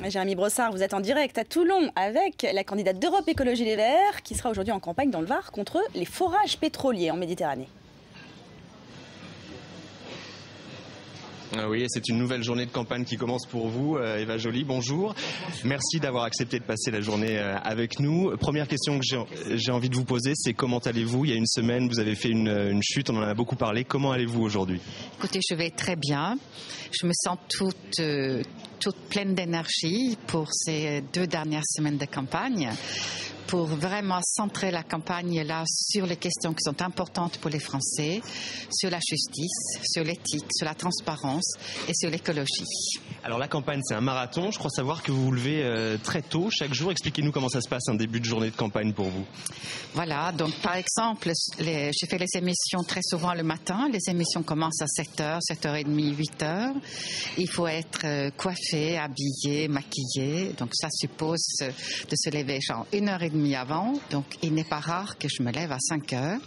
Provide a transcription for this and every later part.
Jérémy Brossard, vous êtes en direct à Toulon avec la candidate d'Europe Écologie Les Verts qui sera aujourd'hui en campagne dans le Var contre les forages pétroliers en Méditerranée. Oui, c'est une nouvelle journée de campagne qui commence pour vous. Eva Joly, bonjour. Merci d'avoir accepté de passer la journée avec nous. Première question que j'ai envie de vous poser, c'est comment allez-vous? Il y a une semaine, vous avez fait une chute, on en a beaucoup parlé. Comment allez-vous aujourd'hui? Écoutez, je vais très bien. Je me sens toute pleine d'énergie pour ces 2 dernières semaines de campagne, pour vraiment centrer la campagne là sur les questions qui sont importantes pour les Français, sur la justice, sur l'éthique, sur la transparence et sur l'écologie. Alors la campagne, c'est un marathon. Je crois savoir que vous vous levez très tôt chaque jour. Expliquez-nous comment ça se passe un début de journée de campagne pour vous. Voilà, donc par exemple, j'ai fait les émissions très souvent le matin. Les émissions commencent à 7h, 7h30, 8h. Il faut être coiffé, habillé, maquillé. Donc ça suppose de se lever genre 1h30 avant, donc il n'est pas rare que je me lève à 5h.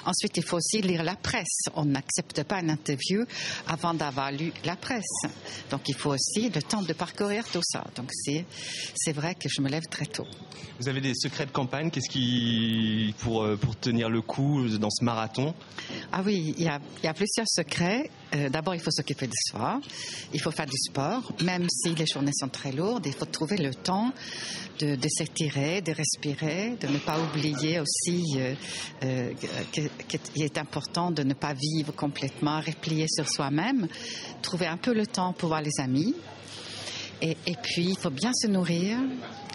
Ensuite, il faut aussi lire la presse. On n'accepte pas une interview avant d'avoir lu la presse. Donc il faut aussi le temps de parcourir tout ça. Donc c'est vrai que je me lève très tôt. Vous avez des secrets de campagne? Qu'est-ce qui pour tenir le coup dans ce marathon? Ah oui, il y a plusieurs secrets. D'abord, il faut s'occuper de soi. Il faut faire du sport, même si les journées sont très lourdes. Il faut trouver le temps de s'étirer, de respirer, de ne pas oublier aussi qu'il est important de ne pas vivre complètement, replier sur soi-même, trouver un peu le temps pour voir les amis. Et puis, il faut bien se nourrir.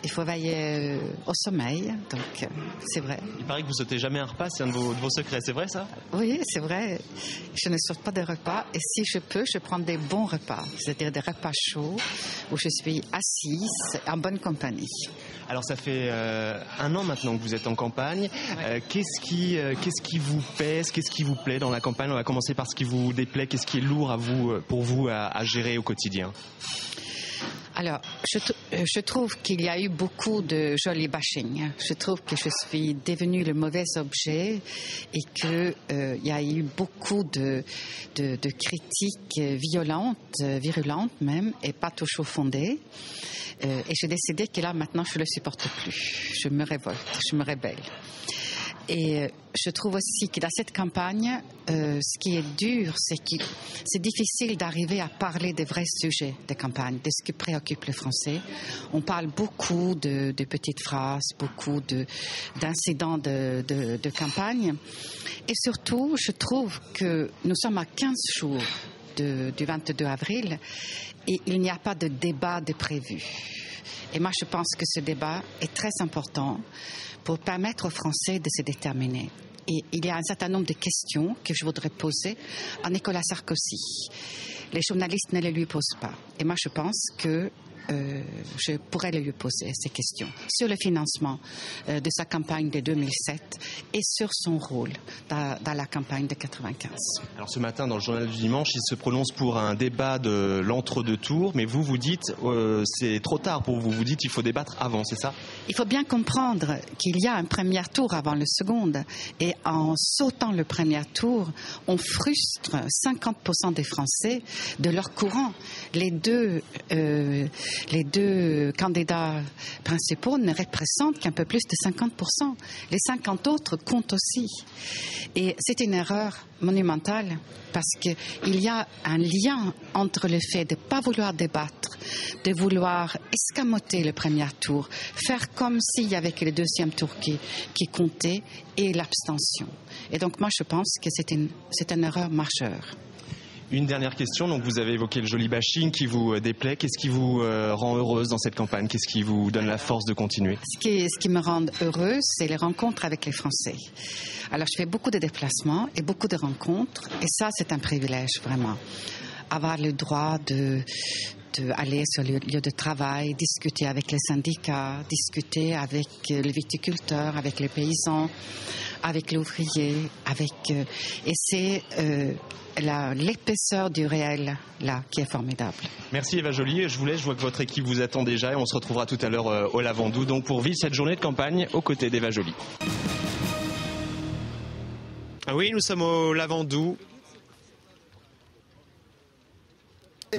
Il faut veiller au sommeil, donc c'est vrai. Il paraît que vous sautez jamais un repas, c'est un de vos secrets, c'est vrai ça? Oui, c'est vrai. Je ne saute pas de repas et si je peux, je prends des bons repas, c'est-à-dire des repas chauds où je suis assise en bonne compagnie. Alors ça fait 1 an maintenant que vous êtes en campagne. Ouais. Qu'est-ce qui vous pèse, qu'est-ce qui vous plaît dans la campagne? On va commencer par ce qui vous déplaît. Qu'est-ce qui est lourd pour vous à gérer au quotidien? Alors, je trouve qu'il y a eu beaucoup de joli bashing. Je trouve que je suis devenue le mauvais objet et qu'il y a eu beaucoup de critiques violentes, virulentes même, et pas toujours fondées. Et j'ai décidé que là, maintenant, je ne le supporte plus. Je me révolte, je me rébelle. Et je trouve aussi que dans cette campagne, ce qui est dur, c'est que c'est difficile d'arriver à parler des vrais sujets de campagne, de ce qui préoccupe les Français. On parle beaucoup de petites phrases, beaucoup d'incidents de campagne. Et surtout, je trouve que nous sommes à 15 jours du 22 avril et il n'y a pas de débat de prévu. Et moi, je pense que ce débat est très important pour permettre aux Français de se déterminer. Et il y a un certain nombre de questions que je voudrais poser à Nicolas Sarkozy. Les journalistes ne les lui posent pas. Et moi, je pense que je pourrais lui poser ces questions sur le financement de sa campagne de 2007 et sur son rôle dans la campagne de 95. Alors ce matin, dans le journal du dimanche, il se prononce pour un débat de l'entre-deux tours, mais vous dites c'est trop tard pour vous. Vous dites il faut débattre avant, c'est ça? Il faut bien comprendre qu'il y a un premier tour avant le second, et en sautant le premier tour, on frustre 50% des Français de leur courant. Les deux candidats principaux ne représentent qu'un peu plus de 50%. Les 50 autres comptent aussi. Et c'est une erreur monumentale parce qu'il y a un lien entre le fait de ne pas vouloir débattre, de vouloir escamoter le premier tour, faire comme s'il y avait que le deuxième tour qui comptait et l'abstention. Et donc moi je pense que c'est une erreur majeure. Une dernière question, donc vous avez évoqué le joli bashing qui vous déplaît. Qu'est-ce qui vous rend heureuse dans cette campagne? Qu'est-ce qui vous donne la force de continuer? Ce qui me rend heureuse, c'est les rencontres avec les Français. Alors je fais beaucoup de déplacements et beaucoup de rencontres et ça c'est un privilège vraiment. Avoir le droit aller sur le lieu de travail, discuter avec les syndicats, discuter avec les viticulteurs, avec les paysans, avec l'ouvrier, et c'est l'épaisseur du réel là qui est formidable. Merci Eva Joly, je vous laisse, je vois que votre équipe vous attend déjà et on se retrouvera tout à l'heure au Lavandou donc pour vivre cette journée de campagne aux côtés d'Eva Joly. Oui, nous sommes au Lavandou.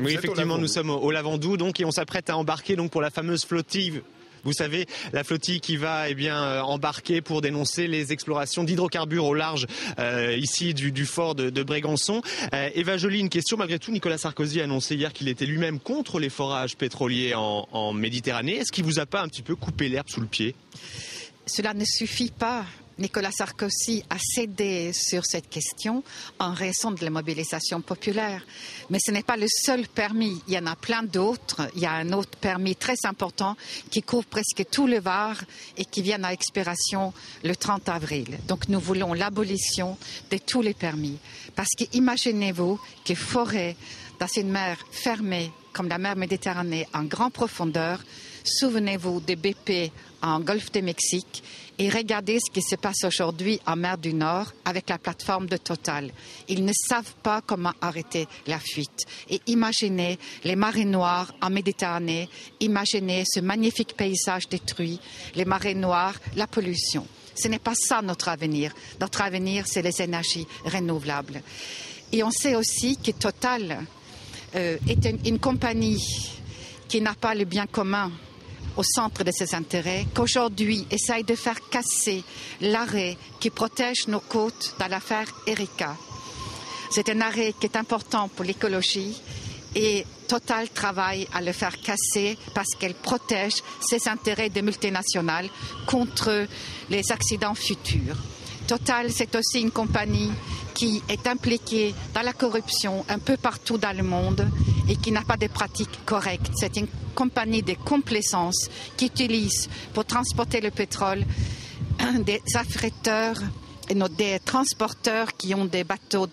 Oui, effectivement, nous sommes au Lavandou, donc, et on s'apprête à embarquer donc pour la fameuse flottille. Vous savez, la flottille qui va embarquer pour dénoncer les explorations d'hydrocarbures au large ici du fort de Brégançon. Eva Joly, une question. Malgré tout, Nicolas Sarkozy a annoncé hier qu'il était lui-même contre les forages pétroliers en Méditerranée. Est-ce qu'il vous a pas un petit peu coupé l'herbe sous le pied? Cela ne suffit pas. Nicolas Sarkozy a cédé sur cette question en raison de la mobilisation populaire. Mais ce n'est pas le seul permis. Il y en a plein d'autres. Il y a un autre permis très important qui couvre presque tout le Var et qui vient à expiration le 30 avril. Donc nous voulons l'abolition de tous les permis. Parce que imaginez-vous que forêt dans une mer fermée comme la mer Méditerranée en grande profondeur, souvenez-vous des BP en Golfe du Mexique et regardez ce qui se passe aujourd'hui en mer du Nord avec la plateforme de Total. Ils ne savent pas comment arrêter la fuite. Et imaginez les marées noires en Méditerranée, imaginez ce magnifique paysage détruit, les marées noires, la pollution. Ce n'est pas ça notre avenir. Notre avenir, c'est les énergies renouvelables. Et on sait aussi que Total est une compagnie qui n'a pas le bien commun au centre de ses intérêts, qu'aujourd'hui essaye de faire casser l'arrêt qui protège nos côtes dans l'affaire Erika. C'est un arrêt qui est important pour l'écologie et Total travaille à le faire casser parce qu'elle protège ses intérêts de multinationales contre les accidents futurs. Total, c'est aussi une compagnie qui est impliquée dans la corruption un peu partout dans le monde et qui n'a pas de pratiques correctes. C'est une compagnie de complaisance qui utilise pour transporter le pétrole des affréteurs et des transporteurs qui ont des bateaux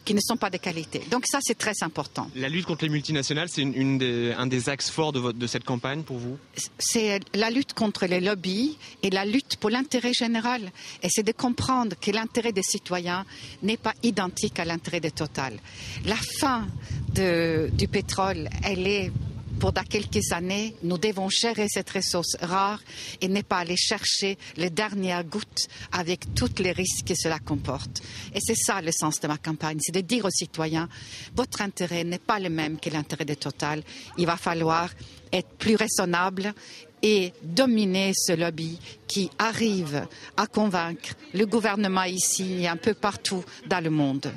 qui ne sont pas de qualité. Donc ça, c'est très important. La lutte contre les multinationales, c'est un des axes forts de cette campagne pour vous? C'est la lutte contre les lobbies et la lutte pour l'intérêt général. Et c'est de comprendre que l'intérêt des citoyens n'est pas identique à l'intérêt de Total. La fin du pétrole, elle est pour dans quelques années, nous devons gérer cette ressource rare et ne pas aller chercher les dernières gouttes avec tous les risques que cela comporte. Et c'est ça le sens de ma campagne, c'est de dire aux citoyens, votre intérêt n'est pas le même que l'intérêt de Total. Il va falloir être plus raisonnable et dominer ce lobby qui arrive à convaincre le gouvernement ici et un peu partout dans le monde.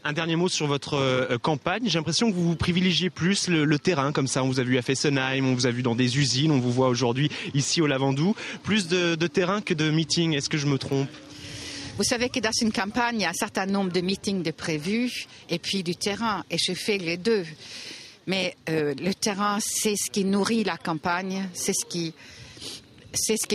Un dernier mot sur votre campagne. J'ai l'impression que vous privilégiez plus le terrain, comme ça. On vous a vu à Fessenheim, on vous a vu dans des usines, on vous voit aujourd'hui ici au Lavandou. Plus de terrain que de meeting. Est-ce que je me trompe? Vous savez que dans une campagne, il y a un certain nombre de meetings de prévus et puis du terrain. Et je fais les deux. Mais le terrain, c'est ce qui nourrit la campagne, c'est ce qui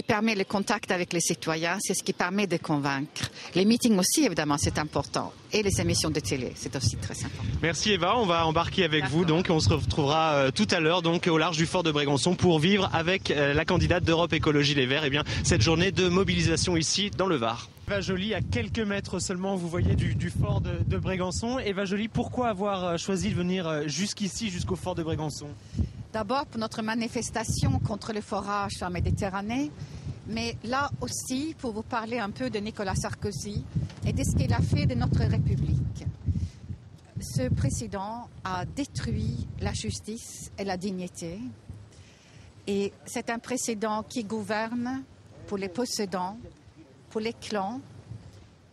permet le contact avec les citoyens, c'est ce qui permet de convaincre. Les meetings aussi, évidemment, c'est important. Et les émissions de télé, c'est aussi très important. Merci Eva, on va embarquer avec vous. Donc, on se retrouvera tout à l'heure donc au large du fort de Brégançon pour vivre avec la candidate d'Europe Écologie Les Verts cette journée de mobilisation ici dans le Var. Eva Joly, à quelques mètres seulement, vous voyez, du fort de Brégançon. Eva Joly, pourquoi avoir choisi de venir jusqu'ici, jusqu'au fort de Brégançon? D'abord pour notre manifestation contre le forage en Méditerranée, mais là aussi pour vous parler un peu de Nicolas Sarkozy et de ce qu'il a fait de notre République. Ce président a détruit la justice et la dignité et c'est un président qui gouverne pour les possédants, pour les clans,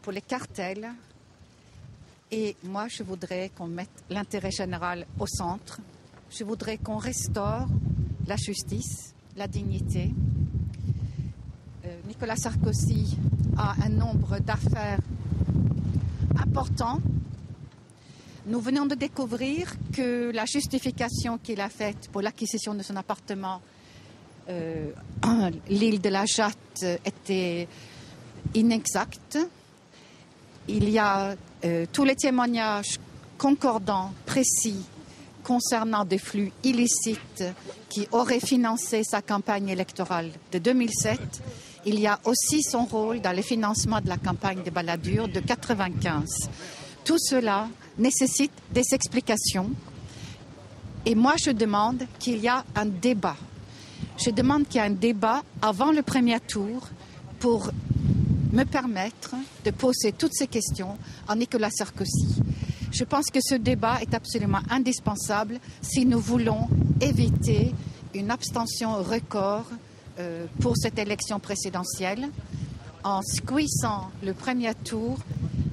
pour les cartels. Et moi je voudrais qu'on mette l'intérêt général au centre. Je voudrais qu'on restaure la justice, la dignité. Nicolas Sarkozy a un nombre d'affaires important. Nous venons de découvrir que la justification qu'il a faite pour l'acquisition de son appartement, l'île de la Jatte, était inexacte. Il y a tous les témoignages concordants, précis, concernant des flux illicites qui auraient financé sa campagne électorale de 2007. Il y a aussi son rôle dans le financement de la campagne de Balladur de 1995. Tout cela nécessite des explications. Et moi, je demande qu'il y ait un débat. Je demande qu'il y ait un débat avant le premier tour pour me permettre de poser toutes ces questions à Nicolas Sarkozy. Je pense que ce débat est absolument indispensable si nous voulons éviter une abstention record pour cette élection présidentielle. En squeezant le premier tour,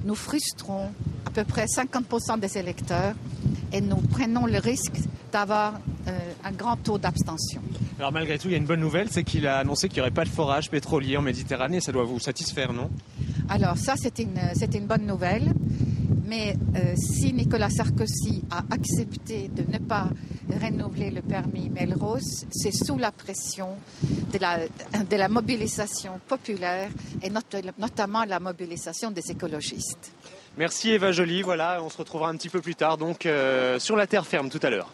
nous frustrons à peu près 50% des électeurs et nous prenons le risque d'avoir un grand taux d'abstention. Alors malgré tout, il y a une bonne nouvelle, c'est qu'il a annoncé qu'il n'y aurait pas de forage pétrolier en Méditerranée. Ça doit vous satisfaire, non? Alors ça, c'est une bonne nouvelle. Mais si Nicolas Sarkozy a accepté de ne pas renouveler le permis Melrose, c'est sous la pression de la mobilisation populaire et notamment la mobilisation des écologistes. Merci Eva Joly, voilà, on se retrouvera un petit peu plus tard donc sur la terre ferme tout à l'heure.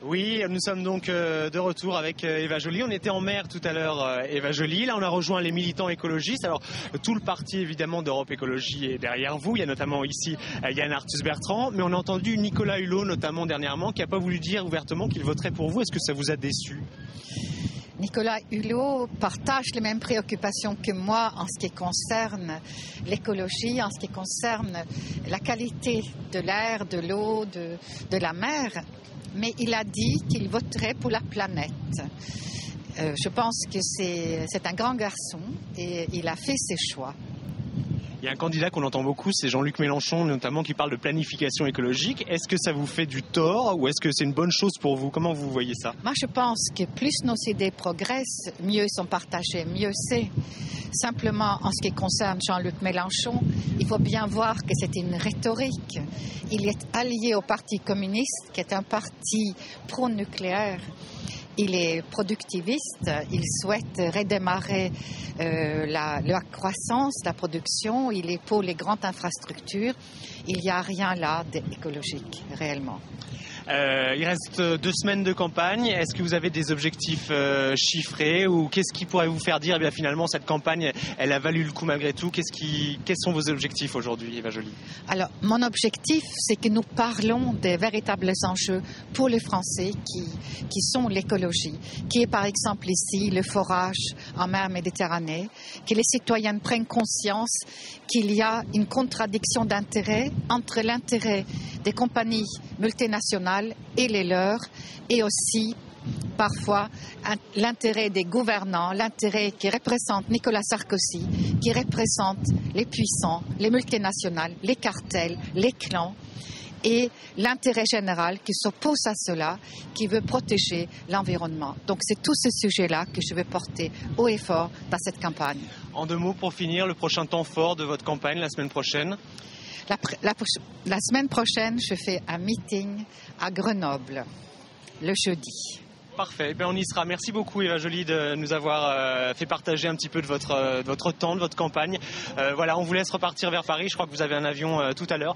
Oui, nous sommes donc de retour avec Eva Joly. On était en mer tout à l'heure, Eva Joly. Là, on a rejoint les militants écologistes. Alors, tout le parti, évidemment, d'Europe Écologie est derrière vous. Il y a notamment ici Yann Arthus-Bertrand. Mais on a entendu Nicolas Hulot, notamment dernièrement, qui n'a pas voulu dire ouvertement qu'il voterait pour vous. Est-ce que ça vous a déçu ? Nicolas Hulot partage les mêmes préoccupations que moi en ce qui concerne l'écologie, en ce qui concerne la qualité de l'air, de l'eau, de la mer. Mais il a dit qu'il voterait pour la planète. Je pense que c'est un grand garçon et il a fait ses choix. Il y a un candidat qu'on entend beaucoup, c'est Jean-Luc Mélenchon, notamment, qui parle de planification écologique. Est-ce que ça vous fait du tort ou est-ce que c'est une bonne chose pour vous? Comment vous voyez ça? Moi, je pense que plus nos idées progressent, mieux sont partagées, mieux c'est. Simplement, en ce qui concerne Jean-Luc Mélenchon, il faut bien voir que c'est une rhétorique. Il est allié au Parti communiste, qui est un parti pro-nucléaire. Il est productiviste, il souhaite redémarrer la croissance, la production, il est pour les grandes infrastructures. Il n'y a rien là d'écologique, réellement. Il reste 2 semaines de campagne. Est-ce que vous avez des objectifs chiffrés ou qu'est-ce qui pourrait vous faire dire, eh bien, finalement, cette campagne, elle a valu le coup malgré tout? Quels sont vos objectifs aujourd'hui, Eva Joly? Alors, mon objectif, c'est que nous parlons des véritables enjeux pour les Français qui sont l'écologie, qui est par exemple ici le forage en mer Méditerranée, que les citoyens prennent conscience qu'il y a une contradiction d'intérêts entre l'intérêt des compagnies multinationales et les leurs, et aussi parfois l'intérêt des gouvernants, l'intérêt qui représente Nicolas Sarkozy, qui représente les puissants, les multinationales, les cartels, les clans, et l'intérêt général qui s'oppose à cela, qui veut protéger l'environnement. Donc c'est tout ce sujet-là que je vais porter haut et fort dans cette campagne. En 2 mots pour finir, le prochain temps fort de votre campagne la semaine prochaine? La semaine prochaine, je fais un meeting à Grenoble, le jeudi. Parfait, on y sera. Merci beaucoup Eva Joly de nous avoir fait partager un petit peu de votre temps, de votre campagne. Voilà, on vous laisse repartir vers Paris. Je crois que vous avez un avion tout à l'heure.